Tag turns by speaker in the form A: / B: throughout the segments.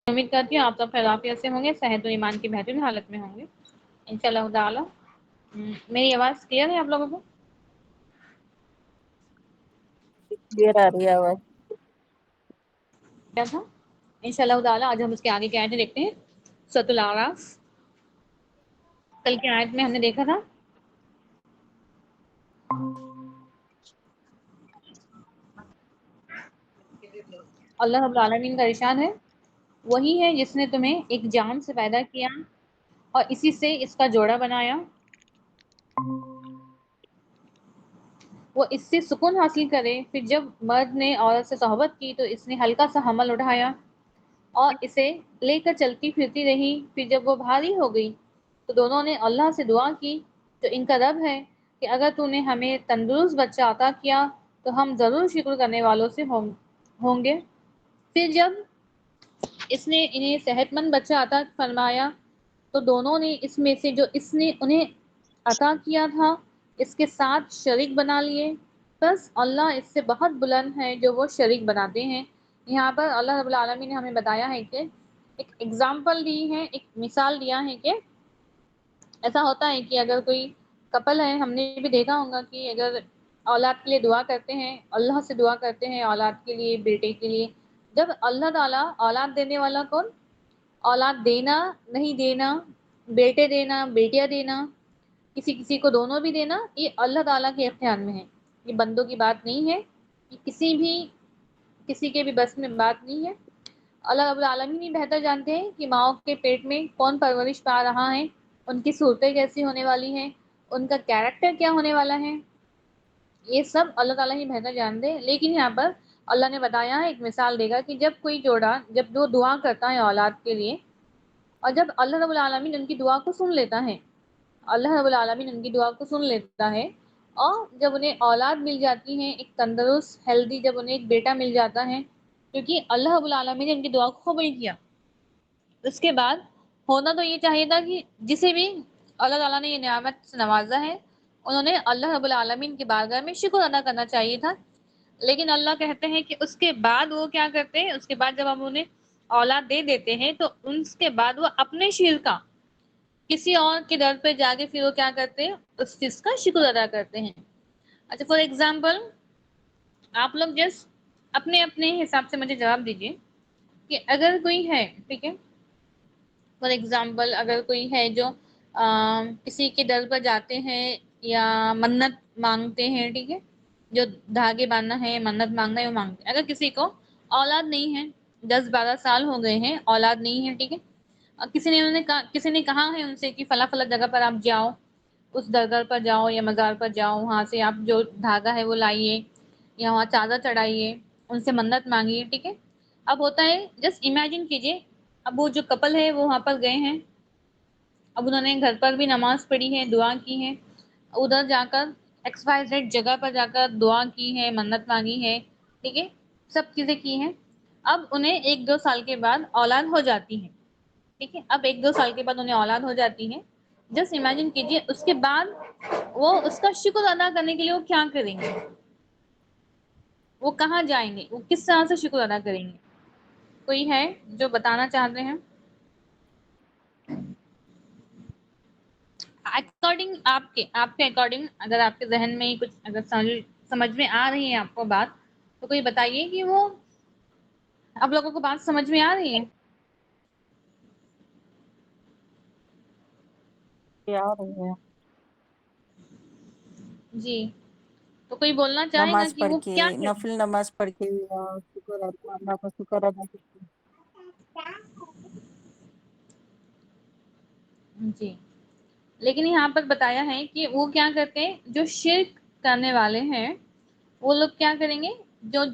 A: امید کرتی ہوں آپ سب خیر عافیت سے ہوں گے، صحت و ایمان کی بہترین حالت میں ہوں گے انشاءاللہ تعالی۔ میری آواز کلیئر ہے آپ لوگوں کو؟
B: کلیئر آ رہی ہے آواز۔
A: کیا تھا انشاءاللہ تعالی آج ہم اس کے آگے کی آیتیں دیکھتے ہیں۔ سورۃ الاعراف، کل کی آیت میں ہم نے دیکھا تھا اللہ رب العالمین کا ارشاد ہے، وہی ہے جس نے تمہیں ایک جان سے پیدا کیا اور اسی سے اس کا جوڑا بنایا، وہ اس سے سکون حاصل کرے۔ پھر جب مرد نے عورت سے صحبت کی تو اس نے ہلکا سا حمل اٹھایا اور اسے لے کر چلتی پھرتی رہی۔ پھر جب وہ بھاری ہو گئی تو دونوں نے اللہ سے دعا کی جو ان کا رب ہے کہ اگر تو نے ہمیں تندرست بچہ عطا کیا تو ہم ضرور شکر کرنے والوں سے ہوں گے۔ پھر جب اس نے انہیں صحت مند بچہ عطا فرمایا تو دونوں نے اس میں سے جو اس نے انہیں عطا کیا تھا اس کے ساتھ شریک بنا لیے، بس اللہ اس سے بہت بلند ہے جو وہ شریک بناتے ہیں۔ یہاں پر اللہ رب العالمین نے ہمیں بتایا ہے کہ ایک ایگزامپل دی ہے، ایک مثال دیا ہے کہ ایسا ہوتا ہے کہ اگر کوئی کپل ہے، ہم نے بھی دیکھا ہوگا کہ اگر اولاد کے لیے دعا کرتے ہیں، اللہ سے دعا کرتے ہیں اولاد کے لیے، بیٹے کے لیے، جب اللہ تعالیٰ اولاد دینے والا کون؟ اولاد دینا نہیں دینا، بیٹے دینا بیٹیاں دینا، کسی کسی کو دونوں بھی دینا، یہ اللہ تعالیٰ کے اختیار میں ہے، یہ بندوں کی بات نہیں ہے، یہ کسی کے بھی بس میں بات نہیں ہے۔ اللہ رب العالمین ہی بہتر جانتے ہیں کہ ماؤں کے پیٹ میں کون پرورش پا رہا ہے، ان کی صورتیں کیسی ہونے والی ہیں، ان کا کیریکٹر کیا ہونے والا ہے، یہ سب اللہ تعالیٰ ہی بہتر جانتے ہیں۔ لیکن یہاں پر اللہ نے بتایا ہے، ایک مثال دے گا کہ جب کوئی جوڑا جب وہ دعا کرتا ہے اولاد کے لیے اور جب اللہ رب العالمین ان کی دعا کو سن لیتا ہے، اللہ رب العالمین ان کی دعا کو سن لیتا ہے اور جب انہیں اولاد مل جاتی ہے، ایک تندرست ہیلدی، جب انہیں ایک بیٹا مل جاتا ہے، کیونکہ اللہ رب العالمین نے ان کی دعا کو قبول کیا، اس کے بعد ہونا تو یہ چاہیے تھا کہ جسے بھی اللہ تعالیٰ نے یہ نعمت سے نوازا ہے انہوں نے اللہ رب العالمین کی بارگاہ میں شکر ادا کرنا چاہیے تھا۔ لیکن اللہ کہتے ہیں کہ اس کے بعد وہ کیا کرتے ہیں، اس کے بعد جب ہم انہیں اولاد دے دیتے ہیں تو اس کے بعد وہ اپنے شرک کا کسی اور کے در پہ جا کے پھر وہ کیا کرتے ہیں، اس چیز کا شکر ادا کرتے ہیں۔ اچھا فار ایگزامپل آپ لوگ جسٹ اپنے اپنے حساب سے مجھے جواب دیجیے کہ اگر کوئی ہے، ٹھیک ہے، فار ایگزامپل اگر کوئی ہے جو کسی کے در پر جاتے ہیں یا منت مانگتے ہیں، ٹھیک ہے، جو دھاگے باندھنا ہے، منت مانگنا ہے وہ مانگتے ہیں، اگر کسی کو اولاد نہیں ہے، 10-12 سال ہو گئے ہیں اولاد نہیں ہے، ٹھیک ہے، کسی نے کہا ہے ان سے کہ فلاں فلاں جگہ پر آپ جاؤ، اس درگاہ پر جاؤ یا مزار پر جاؤ، وہاں سے آپ جو دھاگا ہے وہ لائیے یا وہاں چادر چڑھائیے، ان سے منت مانگیے، ٹھیک ہے۔ اب ہوتا ہے جسٹ امیجن کیجئے، اب وہ جو کپل ہے وہ وہاں پر گئے ہیں، اب انہوں نے گھر پر بھی نماز پڑھی ہے، دعا کی ہے، ادھر جا کر XYZ جگہ پر جا کر دعا کی ہے، منت مانگی ہے، ٹھیک ہے، سب چیزیں کی ہیں، اب انہیں 1-2 سال کے بعد اولاد ہو جاتی ہے، ٹھیک ہے، اب 1-2 سال کے بعد انہیں اولاد ہو جاتی ہے، جسٹ امیجن کیجئے اس کے بعد وہ اس کا شکر ادا کرنے کے لیے وہ کیا کریں گے، وہ کہاں جائیں گے، وہ کس طرح سے شکر ادا کریں گے؟ کوئی ہے جو بتانا چاہتے ہیں؟ اکارڈنگ آپ کے اکارڈنگ اگر آپ کے ذہن میں کچھ اگر سمجھ میں آ رہی ہے آپ کو بات تو کوئی بتائیے کہ وہ آپ لوگوں کو بات سمجھ میں آ رہی ہے؟
B: کیا رہی ہے؟
A: جی تو کوئی بولنا چاہے گا
B: نماز
A: کہ
B: پڑھ
A: وہ
B: کے،
A: کیا کریں؟
B: نفل نماز پڑھ کے شکر اللہ کا شکر ادا کرتے ہیں۔
A: جی لیکن یہاں پر بتایا ہے کہ وہ کیا کرتے ہیں، جو شرک کرنے والے ہیں وہ لوگ کیا کریں گے، جو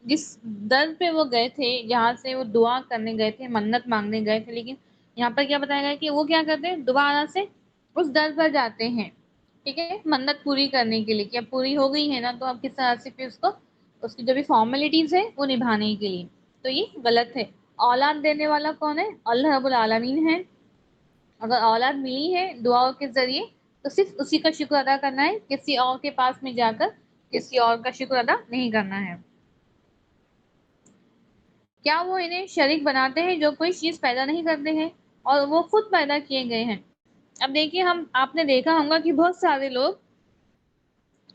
A: جس در پہ وہ گئے تھے، جہاں سے وہ دعا کرنے گئے تھے، منت مانگنے گئے تھے، لیکن یہاں پر کیا بتایا گیا کہ وہ کیا کرتے ہیں، دوبارہ سے اس در پر جاتے ہیں، ٹھیک ہے، منت پوری کرنے کے لیے کہ اب پوری ہو گئی ہے نا تو اب کس طرح سے پھر اس کی جو بھی فارمیلٹیز ہے وہ نبھانے کے لیے، تو یہ غلط ہے۔ اولاد دینے والا کون ہے؟ اللہ رب العالمین ہے، اگر اولاد ملی ہے دعاؤں کے ذریعے تو صرف اسی کا شکر ادا کرنا ہے، کسی اور کے پاس میں جا کر کسی اور کا شکر ادا نہیں کرنا ہے۔ کیا وہ انہیں شریک بناتے ہیں جو کوئی چیز پیدا نہیں کرتے ہیں اور وہ خود پیدا کیے گئے ہیں. اب دیکھیے آپ نے دیکھا ہوگا کہ بہت سارے لوگ،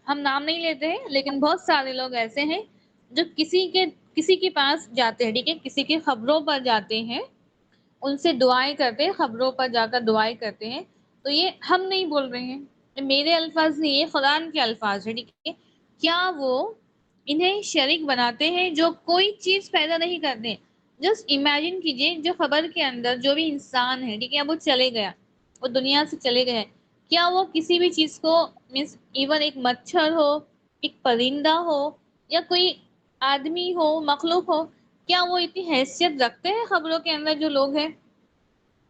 A: ہم نام نہیں لیتے ہیں لیکن بہت سارے لوگ ایسے ہیں جو کسی کے پاس جاتے ہیں، ٹھیک ہے، کسی کی خبروں پر جاتے ہیں، ان سے دعائیں کرتے ہیں، خبروں پر جا کر دعائیں کرتے ہیں. تو یہ ہم نہیں بول رہے ہیں، میرے الفاظ نہیں، یہ قرآن کے الفاظ ہیں، ٹھیک ہے. کیا وہ انہیں شریک بناتے ہیں جو کوئی چیز پیدا نہیں کرتے؟ جسٹ امیجن کیجئے، جو خبر کے اندر جو بھی انسان ہے، ٹھیک ہے، اب وہ چلے گیا، وہ دنیا سے چلے گئے، کیا وہ کسی بھی چیز کو، مینس ایون ایک مچھر ہو، ایک پرندہ ہو، یا کوئی آدمی ہو، مخلوق ہو، کیا وہ اتنی حیثیت رکھتے ہیں خبروں کے اندر جو لوگ ہیں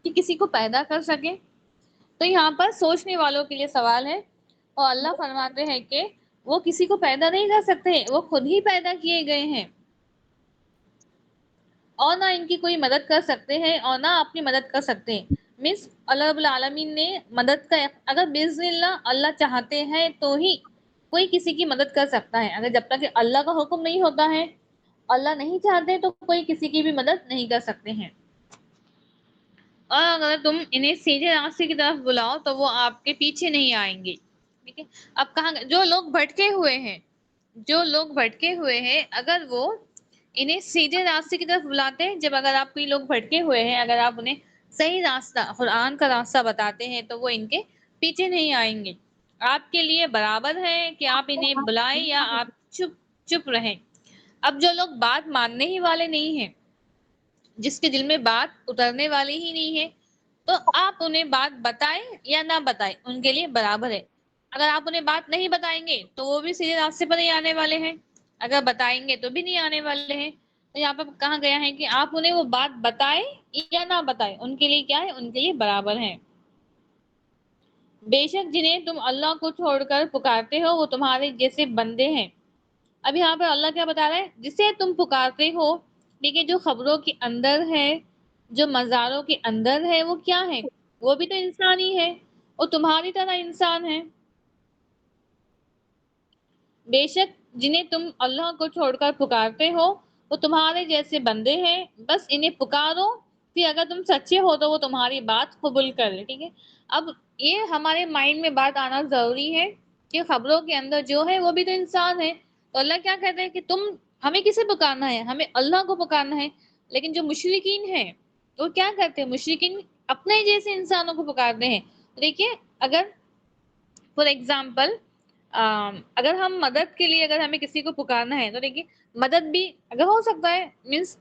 A: کہ کسی کو پیدا کر سکے؟ تو یہاں پر سوچنے والوں کے لیے سوال ہے، اور اللہ فرماتے ہیں کہ وہ کسی کو پیدا نہیں کر سکتے، وہ خود ہی پیدا کیے گئے ہیں، اور نہ ان کی کوئی مدد کر سکتے ہیں اور نہ اپنی مدد کر سکتے ہیں. مس اللہ رب العالمین نے مدد کا، اگر باذن اللہ چاہتے ہیں تو ہی کوئی کسی کی مدد کر سکتا ہے. اگر جب تک کہ اللہ کا حکم نہیں ہوتا ہے، اللہ نہیں چاہتے، تو کوئی کسی کی بھی مدد نہیں کر سکتے ہیں. اور اگر تم انہیں سیدھے راستے کی طرف بلاؤ تو وہ آپ کے پیچھے نہیں آئیں گے. ٹھیک ہے، اب کہاں جو لوگ بھٹکے ہوئے ہیں اگر وہ انہیں سیدھے راستے کی طرف بلاتے ہیں، جب اگر آپ کوئی لوگ بھٹکے ہوئے ہیں، اگر آپ انہیں صحیح راستہ، قرآن کا راستہ بتاتے ہیں، تو وہ ان کے پیچھے نہیں آئیں گے. آپ کے لیے برابر ہے کہ آپ انہیں بلائیں یا آپ چپ رہیں. اب جو لوگ بات ماننے ہی والے نہیں ہیں، جس کے دل میں بات اترنے والی ہی نہیں ہے، تو آپ انہیں بات بتائیں یا نہ بتائیں، ان کے لیے برابر ہے. اگر آپ انہیں بات نہیں بتائیں گے تو وہ بھی سیدھے راستے پر نہیں آنے والے ہیں، اگر بتائیں گے تو بھی نہیں آنے والے ہیں. تو یہاں پر کہا گیا ہے کہ آپ انہیں وہ بات بتائیں یا نہ بتائیں، ان کے لیے کیا ہے؟ ان کے لیے برابر ہے. بے شک جنہیں تم اللہ کو چھوڑ کر پکارتے ہو وہ تمہارے جیسے بندے ہیں. اب یہاں پہ اللہ کیا بتا رہا ہے؟ جسے تم پکارتے ہو، ٹھیک ہے، جو خبروں کے اندر ہے، جو مزاروں کے اندر ہے، وہ کیا ہے؟ وہ بھی تو انسان ہی ہے، وہ تمہاری طرح انسان ہے. بے شک جنہیں تم اللہ کو چھوڑ کر پکارتے ہو وہ تمہارے جیسے بندے ہیں، بس انہیں پکارو، پھر اگر تم سچے ہو تو وہ تمہاری بات قبول کر لے. ٹھیک ہے، اب یہ ہمارے مائنڈ میں بات آنا ضروری ہے کہ خبروں کے اندر جو ہے وہ بھی تو انسان ہے. تو اللہ کیا کہتے ہیں کہ ہمیں کسے پکارنا ہے؟ ہمیں اللہ کو پکارنا ہے. لیکن جو مشرکین ہیں وہ کیا کرتے ہیں؟ مشرکین اپنے جیسے انسانوں کو پکارتے ہیں. دیکھیے، اگر فار ایگزامپل اگر ہم مدد کے لیے، اگر ہمیں کسی کو پکارنا ہے، تو دیکھیے مدد بھی اگر ہو سکتا ہے، مینس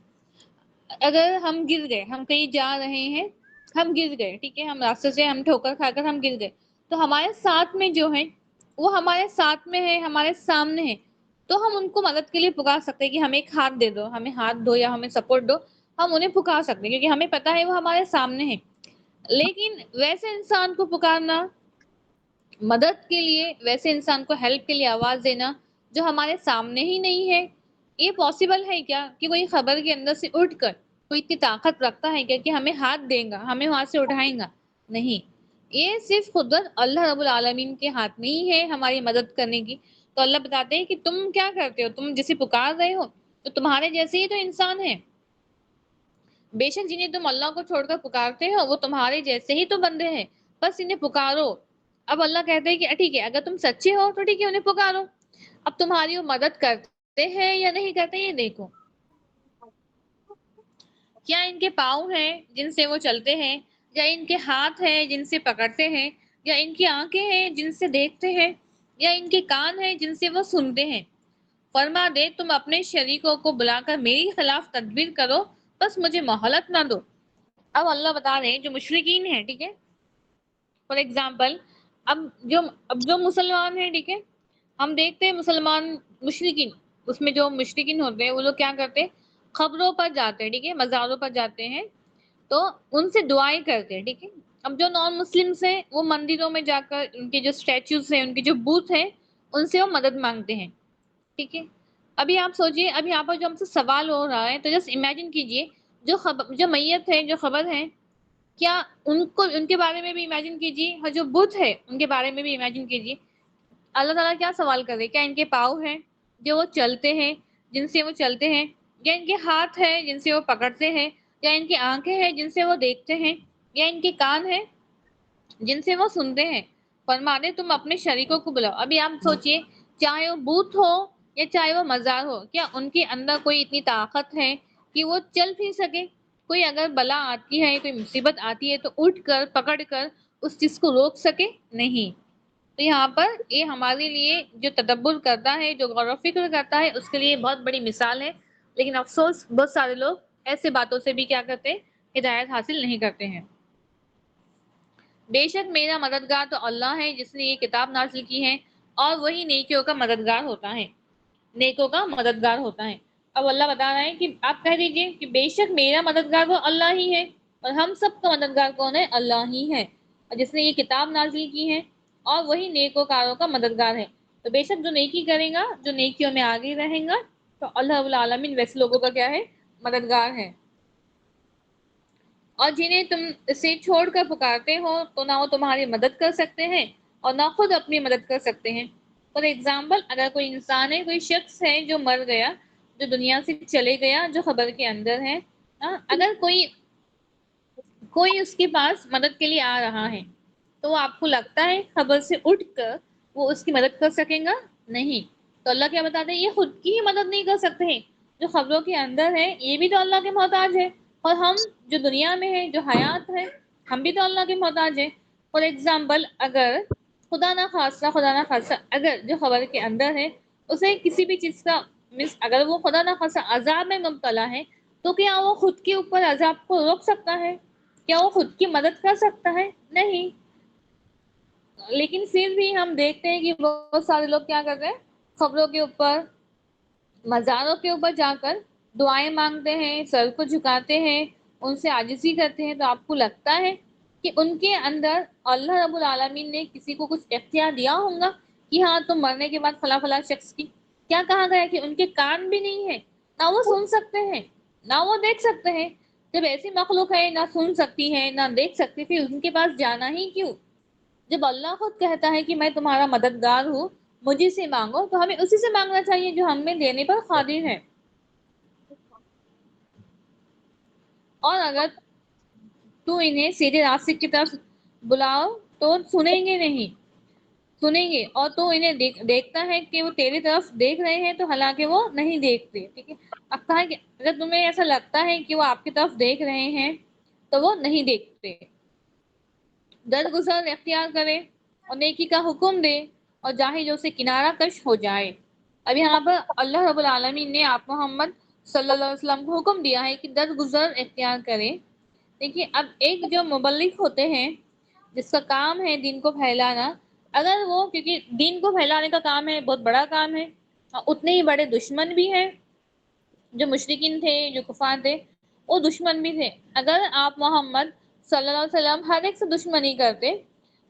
A: اگر ہم گر گئے، ہم کہیں جا رہے ہیں، ہم گر گئے، ٹھیک ہے، ہم راستے سے ہم ٹھوکر کھا کر ہم گر گئے، تو ہمارے ساتھ میں جو ہے وہ ہمارے ساتھ میں ہے، ہمارے سامنے ہے، تو ہم ان کو مدد کے لیے پکار سکتے ہیں کہ ہمیں ایک ہاتھ دے دو، ہمیں ہاتھ دو یا ہمیں سپورٹ دو. ہم انہیں پکار سکتے ہیں کیونکہ ہمیں پتا ہے وہ ہمارے سامنے ہے. لیکن ویسے انسان کو پکارنا مدد کے لیے، ویسے انسان کو ہیلپ کے لیے آواز دینا جو ہمارے سامنے ہی نہیں ہے، یہ پاسبل ہے کیا کہ کوئی خبر کے اندر سے اٹھ کر کوئی اتنی طاقت رکھتا ہے کیا کہ ہمیں ہاتھ دے گا، ہمیں وہاں سے اٹھائیں گا؟ نہیں، یہ صرف قدرت اللہ رب العالمین کے ہاتھ میں ہی ہے ہماری مدد کرنے کی. تو اللہ بتاتے ہیں کہ تم کیا کرتے ہو؟ تم جسے پکار رہے ہو تو تمہارے جیسے ہی تو انسان ہے. بے شک جنہیں تم اللہ کو چھوڑ کر پکارتے ہو وہ تمہارے جیسے ہی تو بندے ہیں، بس انہیں پکارو. اب اللہ کہتے ہیں کہ ٹھیک ہے، اگر تم سچے ہو تو ٹھیک ہے، انہیں پکارو. اب تمہاری وہ مدد کرتے ہیں یا نہیں کرتے یہ دیکھو. کیا ان کے پاؤں ہیں جن سے وہ چلتے ہیں، یا ان کے ہاتھ ہیں جن سے پکڑتے ہیں، یا ان کی آنکھیں ہیں جن سے دیکھتے ہیں، یا ان کے کان ہیں جن سے وہ سنتے ہیں؟ فرما دے تم اپنے شریکوں کو بلا کر میری خلاف تدبیر کرو، بس مجھے مہلت نہ دو. اب اللہ بتا رہے ہیں جو مشرکین ہیں، ٹھیک ہے، فار ایگزامپل اب جو مسلمان ہیں، ٹھیک ہے، ہم دیکھتے ہیں مسلمان مشرکین، اس میں جو مشرکین ہوتے ہیں وہ لوگ کیا کرتے ہیں؟ خبروں پر جاتے ہیں، ٹھیک ہے، مزاروں پر جاتے ہیں، تو ان سے دعائیں کرتے ہیں. ٹھیک ہے، اب جو نان مسلمس ہیں وہ مندروں میں جا کر ان کے جو اسٹیچوز ہیں، ان کے جو بت ہیں، ان سے وہ مدد مانگتے ہیں. ٹھیک ہے، ابھی آپ سوچئے، اب یہاں پر جو ہم سے سوال ہو رہا ہے، تو جسٹ امیجن کیجئے جو میت ہے، جو خبر ہے، کیا ان کے بارے میں بھی امیجن کیجیے، اور جو بت ہے ان کے بارے میں بھی امیجن کیجیے. اللہ تعالیٰ کیا سوال کر رہے؟ کیا ان کے پاؤں ہیں جو وہ چلتے ہیں، جن سے وہ چلتے ہیں، یا ان کے ہاتھ ہیں جن سے وہ پکڑتے ہیں، یا ان کی آنکھیں ہیں جن سے وہ دیکھتے ہیں، یا ان کے کان ہیں جن سے وہ سنتے ہیں۔ فرماتے تم اپنے شریکوں کو بلاؤ۔ ابھی آپ سوچئے، چاہے وہ بت ہو یا چاہے وہ مزار ہو، کیا ان کے اندر کوئی اتنی طاقت ہے کہ وہ چل پھر سکے؟ کوئی اگر بلا آتی ہے، کوئی مصیبت آتی ہے تو اٹھ کر پکڑ کر اس چیز کو روک سکے؟ نہیں۔ تو یہاں پر یہ ہمارے لیے جو تدبر کرتا ہے، جو غور و فکر کرتا ہے، اس کے لیے بہت بڑی مثال ہے، لیکن افسوس بہت سارے لوگ ایسے باتوں سے بھی کیا کرتے ہیں، ہدایت حاصل نہیں کرتے ہیں۔ بے شک میرا مددگار تو اللہ ہے جس نے یہ کتاب نازل کی ہے، اور وہی نیکیوں کا مددگار ہوتا ہے، نیکوں کا مددگار ہوتا ہے۔ اب اللہ بتا رہا ہے کہ آپ کہہ دیجئے کہ بے شک میرا مددگار تو اللہ ہی ہے، اور ہم سب کا مددگار کون ہے؟ اللہ ہی ہے، اور جس نے یہ کتاب نازل کی ہے، اور وہی نیکوکاروں کا مددگار ہے۔ تو بے شک جو نیکی کرے گا، جو نیکیوں میں آگے رہیں گا، تو اللہ رب العالمین ویسے لوگوں کا کیا ہے؟ مددگار ہے۔ اور جنہیں تم اسے چھوڑ کر پکارتے ہو تو نہ وہ تمہاری مدد کر سکتے ہیں اور نہ خود اپنی مدد کر سکتے ہیں۔ فار ایگزامپل، اگر کوئی انسان ہے، کوئی شخص ہے جو مر گیا، جو دنیا سے چلے گیا، جو خبر کے اندر ہے، اگر کوئی اس کے پاس مدد کے لیے آ رہا ہے، تو وہ آپ کو لگتا ہے خبر سے اٹھ کر وہ اس کی مدد کر سکیں گا؟ نہیں۔ تو اللہ کیا بتاتے ہیں؟ یہ خود کی ہی مدد نہیں کر سکتے ہیں، جو خبروں کے اندر ہے یہ بھی تو اللہ کے محتاج ہے، اور ہم جو دنیا میں ہے، جو حیات ہے، ہم بھی تو اللہ کے محتاج ہیں۔ فار ایگزامپل، اگر خدا نہ خاصہ اگر جو خبر کے اندر ہے اسے کسی بھی چیز کا اگر وہ خدا نہ خاصہ عذاب میں مبتلا ہے، تو کیا وہ خود کے اوپر عذاب کو روک سکتا ہے؟ کیا وہ خود کی مدد کر سکتا ہے؟ نہیں۔ لیکن پھر بھی ہم دیکھتے ہیں کہ بہت سارے لوگ کیا کرتے ہیں، خبروں کے اوپر، مزاروں کے اوپر جا کر دعائیں مانگتے ہیں، سر کو جھکاتے ہیں، ان سے عاجزی کرتے ہیں۔ تو آپ کو لگتا ہے کہ ان کے اندر اللہ رب العالمین نے کسی کو کچھ اختیار دیا ہوگا کہ ہاں تم مرنے کے بعد فلاں فلاں شخص کی؟ کیا کہا گیا کہ ان کے کان بھی نہیں ہے، نہ وہ سن سکتے ہیں، نہ وہ دیکھ سکتے ہیں؟ جب ایسی مخلوق ہے، نہ سن سکتی ہے نہ دیکھ سکتی، پھر ان کے پاس جانا ہی کیوں؟ جب اللہ خود کہتا ہے کہ میں تمہارا مددگار ہوں، مجھے سے مانگو، تو ہمیں اسی سے مانگنا چاہیے جو ہمیں دینے پر قادر ہے۔ اور اگر تو انہیں سیدھے راستے کی طرف بلاؤ تو سنیں گے، اور تو انہیں دیکھتا ہے کہ وہ تیری طرف دیکھ رہے ہیں، تو حالانکہ وہ نہیں دیکھتے۔ ٹھیک ہے، اب کہا کہ اگر تمہیں ایسا لگتا ہے کہ وہ آپ کی طرف دیکھ رہے ہیں تو وہ نہیں دیکھتے۔ درگزر اختیار کرے اور نیکی کا حکم دے، اور جاہلوں سے کنارہ کش ہو جائے۔ اب یہاں پر اللہ رب العالمین نے آپ محمد صلی اللہ علیہ وسلم کو حکم دیا ہے کہ درگزر اختیار کرے۔ دیکھیے، اب ایک جو مبلغ ہوتے ہیں جس کا کام ہے دین کو پھیلانا، اگر وہ، کیونکہ دین کو پھیلانے کا کام ہے، بہت بڑا کام ہے، اور اتنے ہی بڑے دشمن بھی ہیں، جو مشرکین تھے، جو کفار تھے، وہ دشمن بھی تھے۔ اگر آپ محمد صلی اللہ علیہ وسلم ہر ایک سے دشمنی کرتے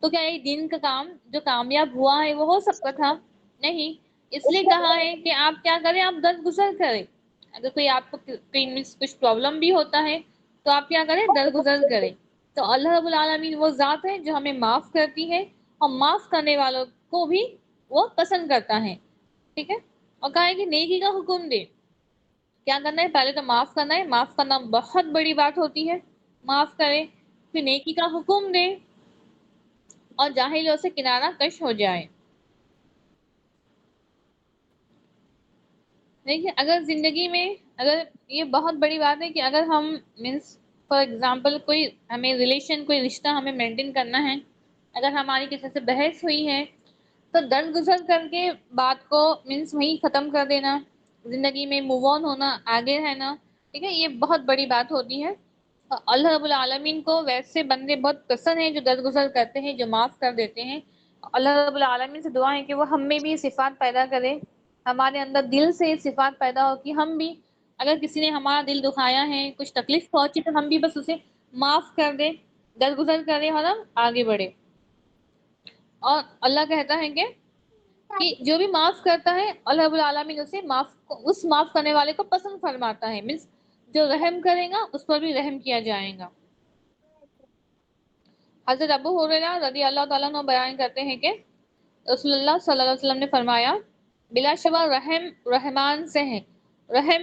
A: تو کیا یہ دین کا کام جو کامیاب ہوا ہے وہ ہو سکتا تھا؟ نہیں۔ اس لیے کہا ہے کہ آپ کیا کریں، آپ درگزر کریں۔ اگر کوئی آپ کو کچھ پرابلم بھی ہوتا ہے تو آپ کیا کریں، درگزر کریں۔ تو اللہ رب العالمین وہ ذات ہے جو ہمیں معاف کرتی ہے، اور معاف کرنے والوں کو بھی وہ پسند کرتا ہے۔ ٹھیک ہے، اور کہا ہے کہ نیکی کا حکم دے۔ کیا کرنا ہے؟ پہلے تو معاف کرنا ہے، معاف کرنا بہت بڑی بات ہوتی ہے، معاف کرے، پھر نیکی کا حکم دے، اور جاہلوں سے کنارہ کش ہو جائے۔ دیکھیے، اگر زندگی میں، اگر یہ بہت بڑی بات ہے کہ اگر ہم فار ایگزامپل کوئی ہمیں ریلیشن، کوئی رشتہ ہمیں مینٹین کرنا ہے، اگر ہماری کسی سے بحث ہوئی ہے تو درگزر کر کے بات کو وہیں ختم کر دینا، زندگی میں موو آن ہونا، آگے رہنا۔ ٹھیک ہے، یہ بہت بڑی بات ہوتی ہے۔ اللہ رب العالمین کو ویسے بندے بہت پسند ہیں جو درگزر کرتے ہیں، جو معاف کر دیتے ہیں۔ اللہ رب العالمین سے دعا ہے کہ وہ ہم میں بھی یہ صفات پیدا کرے، ہمارے اندر دل سے یہ صفات پیدا ہو کہ ہم بھی، اگر کسی نے ہمارا دل دکھایا ہے، کچھ تکلیف پہنچی، تو ہم بھی بس اسے معاف کر دیں، درگزر کریں، اور ہم آگے بڑھے۔ اور اللہ کہتا ہے کہ جو بھی معاف کرتا ہے، اللہ رب العالمین اسے اس معاف کرنے والے کو پسند فرماتا ہے، مینس جو رحم کرے گا اس پر بھی رحم کیا جائے گا۔ حضرت ابو ہریرہ رضی اللہ تعالیٰ عنہ بیان کرتے ہیں کہ رسول اللہ صلی اللہ علیہ وسلم نے فرمایا، بلا شبہ رحم رحمان سے ہے، رحم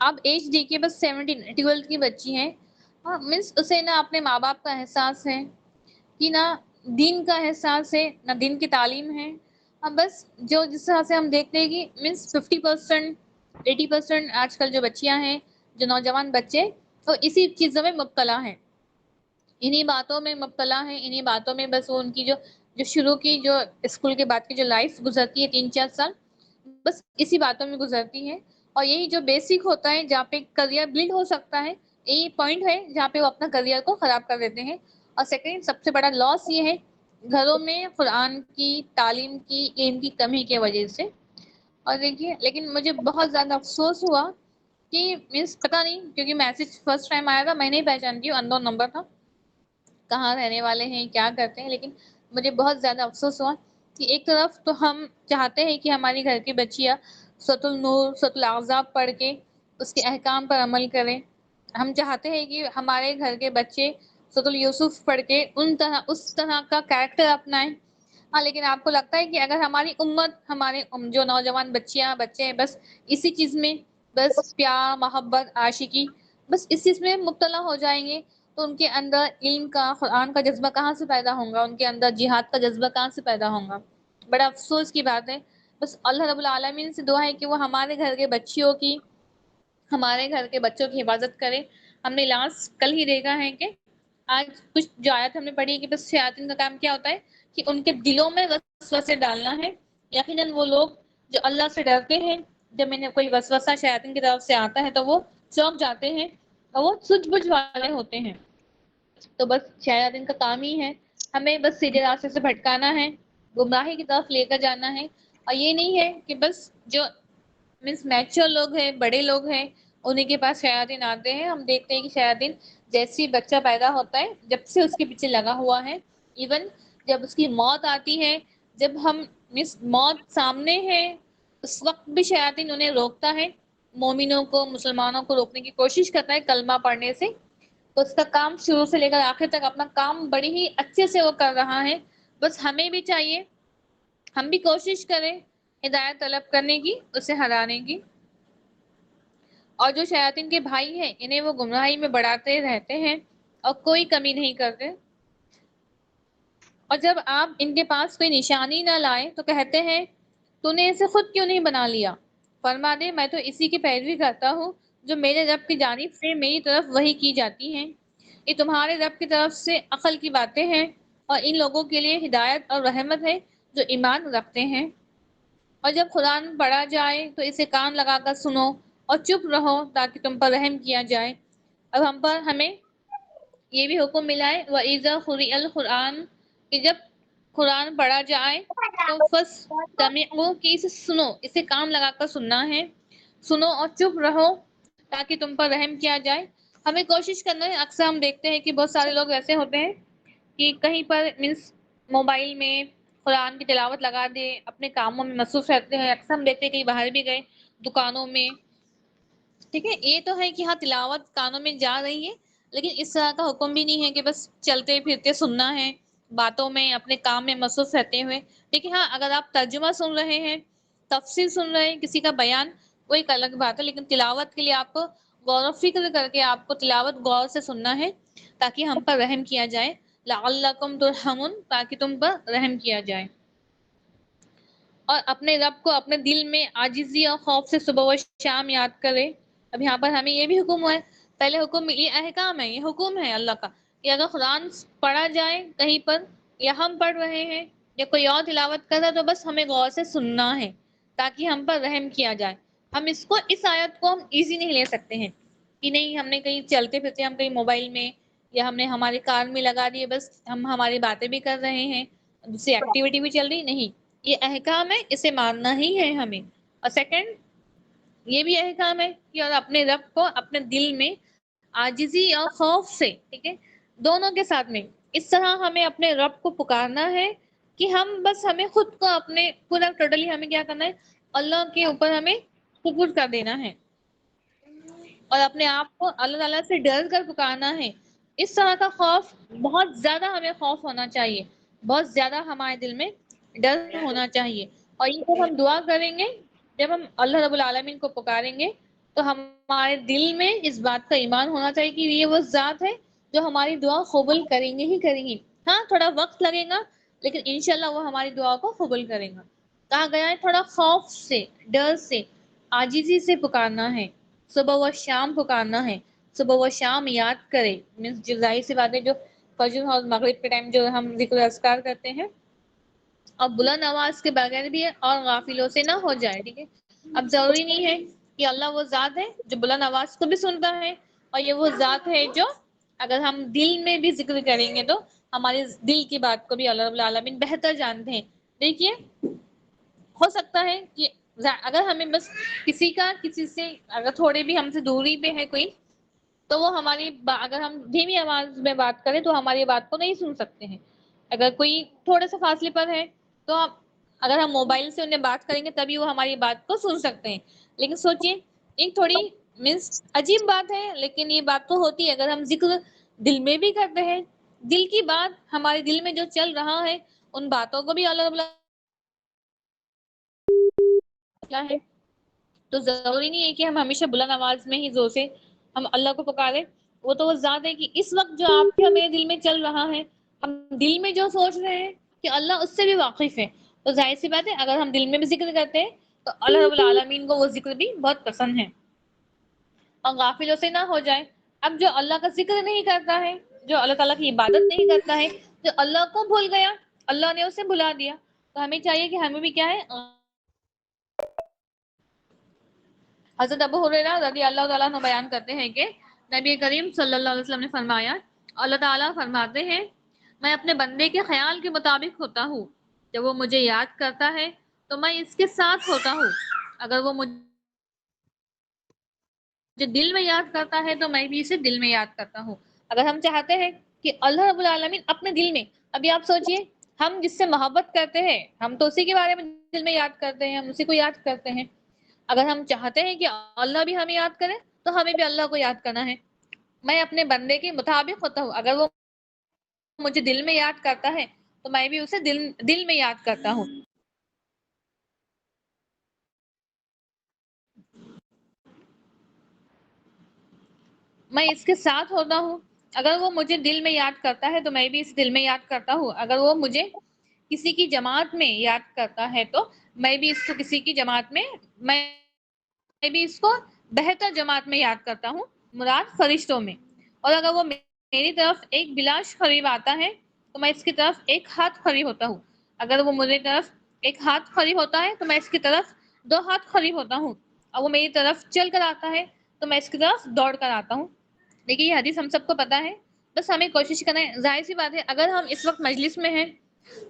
A: اب ایج دیکھیے بس 17 12 کی بچی ہیں، مینس اسے نہ اپنے ماں باپ کا احساس ہے کہ نہ دین کا احساس ہے، نہ دین کی تعلیم ہے. اب بس جو جس طرح سے ہم دیکھتے ہیں کہ مینس 50% 80% آج کل جو بچیاں ہیں، جو نوجوان بچے، وہ اسی چیزوں میں مبتلا ہیں، انہی باتوں میں مبتلا ہیں، انہی باتوں میں بس وہ ان کی جو شروع کی جو اسکول کے بعد کی جو لائف گزرتی ہے 3-4 سال، بس اسی باتوں میں گزرتی ہے. اور یہی جو بیسک ہوتا ہے جہاں پہ کریئر بلڈ ہو سکتا ہے، یہی پوائنٹ ہے جہاں پہ وہ اپنا کریئر کو خراب کر دیتے ہیں. اور سیکنڈ سب سے بڑا لاس یہ ہے گھروں میں قرآن کی تعلیم کی، علم کی کمی کی وجہ سے. اور دیکھیے لیکن مجھے بہت زیادہ افسوس ہوا کہ مینس پتہ نہیں، کیونکہ میسج فرسٹ ٹائم آیا تھا، میں نہیں پہچانتی ہوں، اننون نمبر تھا، کہاں رہنے والے ہیں کیا کرتے ہیں، لیکن مجھے بہت زیادہ افسوس ہوا کہ ایک طرف تو ہم چاہتے ہیں کہ ہماری گھر کی بچیاں سورۃ النور، سورۃ الاحزاب پڑھ کے اس کے احکام پر عمل کریں. ہم چاہتے ہیں کہ ہمارے گھر کے بچے سورۃ یوسف پڑھ کے اس طرح کا کریکٹر اپنائیں. لیکن آپ کو لگتا ہے کہ اگر ہماری امت، ہمارے جو نوجوان بچیاں بچے ہیں بس اسی چیز میں، بس پیار محبت عاشقی، بس اس چیز میں مبتلا ہو جائیں گے، تو ان کے اندر علم کا، قرآن کا جذبہ کہاں سے پیدا ہوگا، ان کے اندر جہاد کا جذبہ کہاں سے پیدا ہوگا. بڑا افسوس کی بات ہے. بس اللہ رب العالمین سے دعا ہے کہ وہ ہمارے گھر کے بچیوں کی، ہمارے گھر کے بچوں کی حفاظت کرے. ہم نے لاسٹ کل ہی دیکھا ہے کہ آج کچھ جو آیت ہم نے پڑھی کہ بس شیاطین کا کام کیا ہوتا ہے کہ ان کے دلوں میں وسوسے ڈالنا ہے. یقیناً وہ لوگ جو اللہ سے ڈرتے ہیں، جب انہیں کوئی وسوسہ شیاطین کی طرف سے آتا ہے تو وہ چونک جاتے ہیں اور وہ سوجھ بوجھ والے ہوتے ہیں. تو بس شیاطین کا کام ہی ہے ہمیں بس سیدھے راستے سے بھٹکانا ہے، گمراہی کی طرف لے کر جانا ہے. اور یہ نہیں ہے کہ بس جو مینس میچور لوگ ہیں، بڑے لوگ ہیں، انہیں کے پاس شیاطین آتے ہیں. ہم دیکھتے ہیں کہ شیاطین جیسی بچہ پیدا ہوتا ہے جب سے اس کے پیچھے لگا ہوا ہے، ایون جب اس کی موت آتی ہے، جب ہم موت سامنے ہے، اس وقت بھی شیاطین انہیں روکتا ہے. مومنوں کو، مسلمانوں کو روکنے کی کوشش کرتا ہے کلمہ پڑھنے سے. تو اس کا کام شروع سے لے کر آخر تک اپنا کام بڑی ہی اچھے سے وہ کر رہا ہے. بس ہمیں بھی چاہیے ہم بھی کوشش کریں ہدایت طلب کرنے کی، اسے ہرانے کی. اور جو شیاطین کے بھائی ہیں انہیں وہ گمراہی میں بڑھاتے رہتے ہیں اور کوئی کمی نہیں کرتے. اور جب آپ ان کے پاس کوئی نشانی نہ لائے تو کہتے ہیں تو نے اسے خود کیوں نہیں بنا لیا. فرما دے میں تو اسی کی پیروی کرتا ہوں جو میرے رب کی جانب سے میری طرف وحی کی جاتی ہیں. یہ تمہارے رب کی طرف سے عقل کی باتیں ہیں اور ان لوگوں کے لیے ہدایت اور رحمت ہے جو ایمان رکھتے ہیں. اور جب قرآن پڑھا جائے تو اسے کان لگا کر سنو اور چپ رہو تاکہ تم پر رحم کیا جائے. اب ہمیں یہ بھی حکم ملا ہے وَإِذَا قُرِئَ الْقُرْآنُ کہ جب قرآن پڑھا جائے تو فَاسْتَمِعُوا کہ اسے سنو، اسے کان لگا کر سننا ہے، سنو اور چپ رہو تاکہ تم پر رحم کیا جائے. ہمیں کوشش کرنا ہے. اکثر ہم دیکھتے ہیں کہ بہت سارے لوگ ایسے ہوتے ہیں کہ کہیں پر مینس موبائل میں قرآن کی تلاوت لگا دے، اپنے کاموں میں مصروف رہتے ہیں. اکثر ہم دیکھتے ہیں کہیں باہر بھی گئے، دکانوں میں، ٹھیک ہے، یہ تو ہے کہ ہاں تلاوت کانوں میں جا رہی ہے، لیکن اس طرح کا حکم بھی نہیں ہے کہ بس چلتے پھرتے سننا ہے، باتوں میں اپنے کام میں مصروف رہتے ہوئے. لیکن ہاں اگر آپ ترجمہ سن رہے ہیں، تفسیر سن رہے ہیں، کسی کا بیان، وہ ایک الگ بات ہے. لیکن تلاوت کے لیے آپ کو غور و فکر کر کے آپ کو تلاوت غور سے سننا ہے تاکہ ہم پر رحم کیا جائے. لعلکم ترحمون تاکہ تم پر رحم کیا جائے. اور اپنے رب کو اپنے دل میں عاجزی اور خوف سے صبح و شام یاد کرے. اب یہاں پر ہمیں یہ بھی حکم ہوا ہے، پہلے حکم یہ احکام ہے، یہ حکم ہے اللہ کا کہ اگر قرآن پڑھا جائے کہیں پر یا ہم پڑھ رہے ہیں یا کوئی اور تلاوت کر رہا ہے تو بس ہمیں غور سے سننا ہے تاکہ ہم پر رحم کیا جائے. ہم اس آیت کو ہم ایزی نہیں لے سکتے ہیں کہ نہیں ہم نے کہیں چلتے پھرتے ہم کہیں موبائل میں یا ہم نے ہمارے کان میں لگا دیے، بس ہم ہماری باتیں بھی کر رہے ہیں، دوسری ایکٹیویٹی بھی چل رہی نہیں. یہ احکام ہے، اسے ماننا ہی ہے ہمیں. اور سیکنڈ یہ بھی احکام ہے کہ اور اپنے رب کو اپنے دل میں عاجزی اور خوف سے، ٹھیک ہے، دونوں کے ساتھ میں اس طرح ہمیں اپنے رب کو پکارنا ہے کہ ہمیں خود کو اپنے پورا ٹوٹلی ہمیں کیا کرنا ہے، اللہ کے اوپر ہمیں سپرد کر دینا ہے اور اپنے آپ کو اللہ تعالیٰ سے ڈر کر پکارنا ہے. اس طرح کا خوف، بہت زیادہ ہمیں خوف ہونا چاہیے، بہت زیادہ ہمارے دل میں ڈر ہونا چاہیے. اور یہ جب ہم دعا کریں گے، جب ہم اللہ رب العالمین کو پکاریں گے تو ہمارے دل میں اس بات کا ایمان ہونا چاہیے کہ یہ وہ ذات ہے جو ہماری دعا قبول کریں گے ہی کریں گے. ہاں تھوڑا وقت لگے گا لیکن انشاءاللہ وہ ہماری دعا کو قبول کریں گا. کہا گیا ہے تھوڑا خوف سے، ڈر سے، عاجزی سے پکارنا ہے، صبح و شام پکارنا ہے، صبح و شام یاد کرے. مینس جو ظاہر سی بات ہے جو فجر اور مغرب کے ٹائم جو ہم ذکر اذکار کرتے ہیں، اور بلند آواز کے بغیر بھی ہے اور غافلوں سے نہ ہو جائے. ٹھیک ہے، اب ضروری نہیں ہے کہ اللہ وہ ذات ہے جو بلند آواز کو بھی سنتا ہے، اور یہ وہ ذات ہے جو اگر ہم دل میں بھی ذکر کریں گے تو ہمارے دل کی بات کو بھی اللہ رب العالمین بہتر جانتے ہیں. دیکھیے ہو سکتا ہے کہ اگر ہمیں بس کسی سے اگر تھوڑے بھی ہم سے دوری پہ ہے کوئی، تو وہ ہماری اگر ہم دھیمی آواز میں بات کریں تو ہماری بات کو نہیں سن سکتے ہیں. اگر کوئی تھوڑے سے فاصلے پر ہے تو اگر ہم موبائل سے انہیں بات کریں گے تبھی وہ ہماری بات کو سن سکتے ہیں. لیکن سوچئے ایک تھوڑی مینس عجیب بات ہے لیکن یہ بات تو ہوتی ہے. اگر ہم ذکر دل میں بھی کرتے ہیں، دل کی بات ہمارے دل میں جو چل رہا ہے ان باتوں کو بھی اللہ ہے. تو ضروری نہیں ہے کہ ہم ہمیشہ بلند آواز میں ہی زور سے ہم اللہ کو پکارے. وہ تو وہ ذات ہے کہ اس وقت جو آپ کے میرے دل میں چل رہا ہے، ہم دل میں جو سوچ رہے ہیں کہ اللہ اس سے بھی واقف ہے. تو ظاہر سی بات ہے اگر ہم دل میں بھی ذکر کرتے ہیں تو اللہ رب العالمین کو وہ ذکر بھی بہت پسند ہے. اور غافلوں سے نہ ہو جائے. اب جو اللہ کا ذکر نہیں کرتا ہے، جو اللہ تعالیٰ کی عبادت نہیں کرتا ہے، جو اللہ کو بھول گیا، اللہ نے اسے بھلا دیا، تو ہمیں چاہیے کہ ہمیں بھی کیا ہے. حضرت ابو ہریرہ رضی اللہ تعالیٰ عنہ بیان کرتے ہیں کہ نبی کریم صلی اللہ علیہ وسلم نے فرمایا، اللہ تعالیٰ فرماتے ہیں میں اپنے بندے کے خیال کے مطابق ہوتا ہوں. جب وہ مجھے یاد کرتا ہے تو میں اس کے ساتھ ہوتا ہوں. اگر وہ مجھے دل میں یاد کرتا ہے تو میں بھی اسے دل میں یاد کرتا ہوں. اگر ہم چاہتے ہیں کہ اللہ رب العالمین اپنے دل میں، ابھی آپ سوچئے ہم جس سے محبت کرتے ہیں ہم تو اسی کے بارے میں دل میں یاد کرتے ہیں، ہم اسی کو یاد کرتے ہیں. اگر ہم چاہتے ہیں کہ اللہ بھی ہمیں یاد کرے تو ہمیں بھی اللہ کو یاد کرنا ہے. میں اپنے بندے کے مطابق ہوتا ہوں. اگر وہ مجھے دل میں یاد کرتا ہے تو میں بھی اسے دل میں یاد کرتا ہوں. میں اس کے ساتھ ہوتا ہوں. اگر وہ مجھے دل میں یاد کرتا ہے تو میں بھی اس دل میں یاد کرتا ہوں. اگر وہ مجھے کسی کی جماعت میں یاد کرتا ہے تو میں بھی اس کو کسی کی جماعت میں، میں بھی اس کو بہتر جماعت میں یاد کرتا ہوں، مراد فرشتوں میں. اور اگر وہ میری طرف ایک بلاش قریب آتا ہے تو میں اس کی طرف ایک ہاتھ قریب ہوتا ہوں. اگر وہ میری طرف ایک ہاتھ قریب ہوتا ہے تو میں اس کی طرف 2 ہاتھ قریب ہوتا ہوں. اور وہ میری طرف چل کر آتا ہے تو میں اس کی طرف دوڑ کر آتا ہوں. دیکھیے یہ حدیث ہم سب کو پتا ہے، بس ہمیں کوشش کریں. ظاہر سی بات ہے اگر ہم اس وقت مجلس میں ہیں،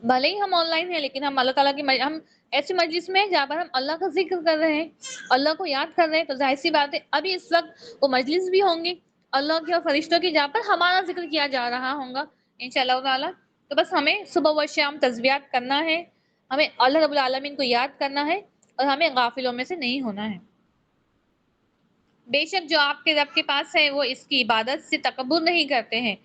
A: بھلے ہی ہم آن لائن ہیں، لیکن ہم اللہ تعالیٰ کی ہم ایسی مجلس میں ہیں جہاں پر ہم اللہ کا ذکر کر رہے ہیں، اللہ کو یاد کر رہے ہیں، تو ظاہر سی بات ہے ابھی اس وقت وہ مجلس بھی ہوں گے اللہ کے اور فرشتوں کی جہاں پر ہمارا ذکر کیا جا رہا ہوگا انشاءاللہ تعالیٰ. تو بس ہمیں صبح و شام تسبیحات کرنا ہے، ہمیں اللہ رب العالمین کو یاد کرنا ہے اور ہمیں غافلوں میں سے نہیں ہونا ہے. بے شک جو آپ کے رب کے پاس ہے وہ اس کی عبادت سے تکبر نہیں کرتے ہیں،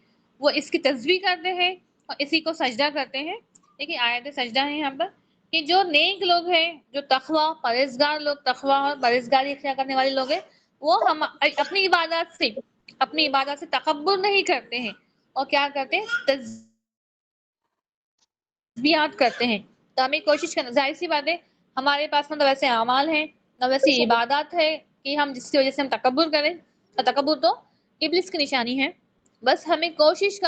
A: وہ اس کی تسبیح کرتے ہیں اور اسی کو سجدہ کرتے ہیں. دیکھیے آیت سجدہ ہے یہاں پر کہ جو نیک لوگ ہیں، جو تقویٰ پرہیزگار لوگ، تقویٰ اور پرہیزگاری اختیار کرنے والے لوگ ہیں، وہ ہم اپنی عبادت سے تکبر نہیں کرتے ہیں اور کیا کرتے ہیں، تسبیحات کرتے ہیں. تو ہمیں کوشش کرنا، ظاہر سی بات ہے ہمارے پاس نہ تو ویسے اعمال ہیں نہ ویسی عبادات ہے کہ ہم جس کی وجہ سے ہم تکبر کریں. تکبر تو ابلیس کی نشانی ہے. بس ہمیں کوشش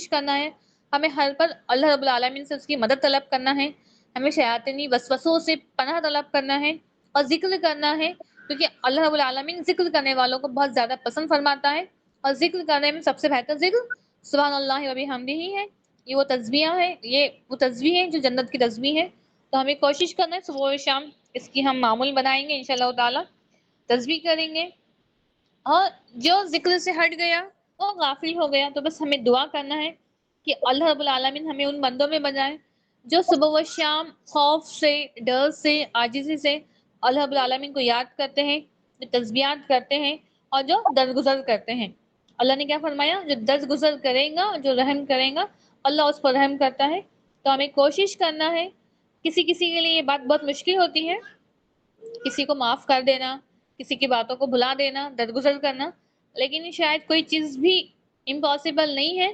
A: کرنا ہے ہمیں ہر پر اللہ رب العالمین سے اس کی مدد طلب کرنا ہے، ہمیں شیاطینی وسوسوں سے پناہ طلب کرنا ہے اور ذکر کرنا ہے، کیونکہ اللہ رب العالمین ذکر کرنے والوں کو بہت زیادہ پسند فرماتا ہے. اور ذکر کرنے میں سب سے بہتر ذکر سبحان اللہ و بحمدہ ہے. یہ وہ تسبیح ہے، یہ وہ تسبیح ہے جو جنت کی تسبیح ہے. تو ہمیں کوشش کرنا ہے صبح و شام اس کی ہم معمول بنائیں گے انشاءاللہ تعالی، تسبیح کریں گے. اور جو ذکر سے ہٹ گیا وہ غافل ہو گیا، تو بس ہمیں دعا کرنا ہے کہ اللہ رب العالمین ہمیں ان بندوں میں بنائے جو صبح و شام خوف سے، ڈر سے، عاجزی سے اللہ رب العالمین کو یاد کرتے ہیں، جو تسبیحات کرتے ہیں اور جو درگزر کرتے ہیں. اللہ نے کیا فرمایا، جو درگزر کرے گا، جو رحم کرے گا، اللہ اس پر رحم کرتا ہے. تو ہمیں کوشش کرنا ہے. کسی کے لیے یہ بات بہت مشکل ہوتی ہے، کسی کو معاف کر دینا، کسی کی باتوں کو بھلا دینا، درگزر کرنا، لیکن شاید کوئی چیز بھی امپاسبل نہیں ہے،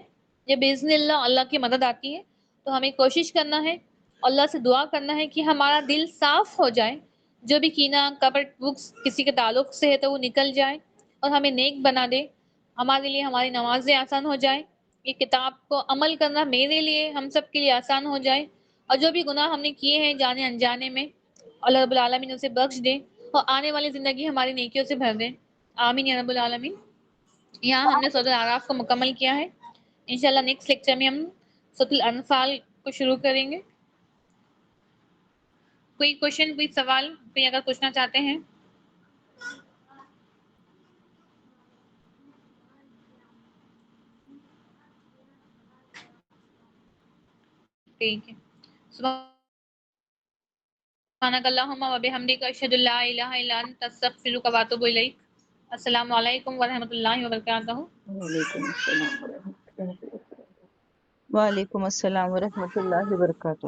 A: یہ باذن اللہ کی مدد آتی ہے۔ تو ہمیں کوشش کرنا ہے، اللہ سے دعا کرنا ہے کہ ہمارا دل صاف ہو جائے، جو بھی کینہ کپٹ بکس کسی کے تعلق سے ہے تو وہ نکل جائے اور ہمیں نیک بنا دے، ہمارے لیے ہماری نمازیں آسان ہو جائیں، یہ کتاب کو عمل کرنا میرے لیے ہم سب کے لیے آسان ہو جائے، اور جو بھی گناہ ہم نے کیے ہیں جانے انجانے میں اللہ رب العالمین اسے بخش دے اور آنے والی زندگی ہماری نیکیوں سے بھر دے، آمین یا رب العالمین۔ یہاں ہم نے سورۃ الاعراف کو مکمل کیا ہے، انشاءاللہ نیکسٹ لیکچر میں ہم سورۃ الانفال کو شروع کریں گے۔ کوئی کوشچن، کوئی سوال، کوئی اگر پوچھنا چاہتے ہیں؟ ٹھیک ہے، سبحانک اللہم و بحمدک اشہد ان لا الہ الا انت استغفرک و اتوب الیک۔ السلام علیکم ورحمۃ اللہ وبرکاتہ۔
B: وعلیکم السلام ورحمۃ اللہ وبرکاتہ۔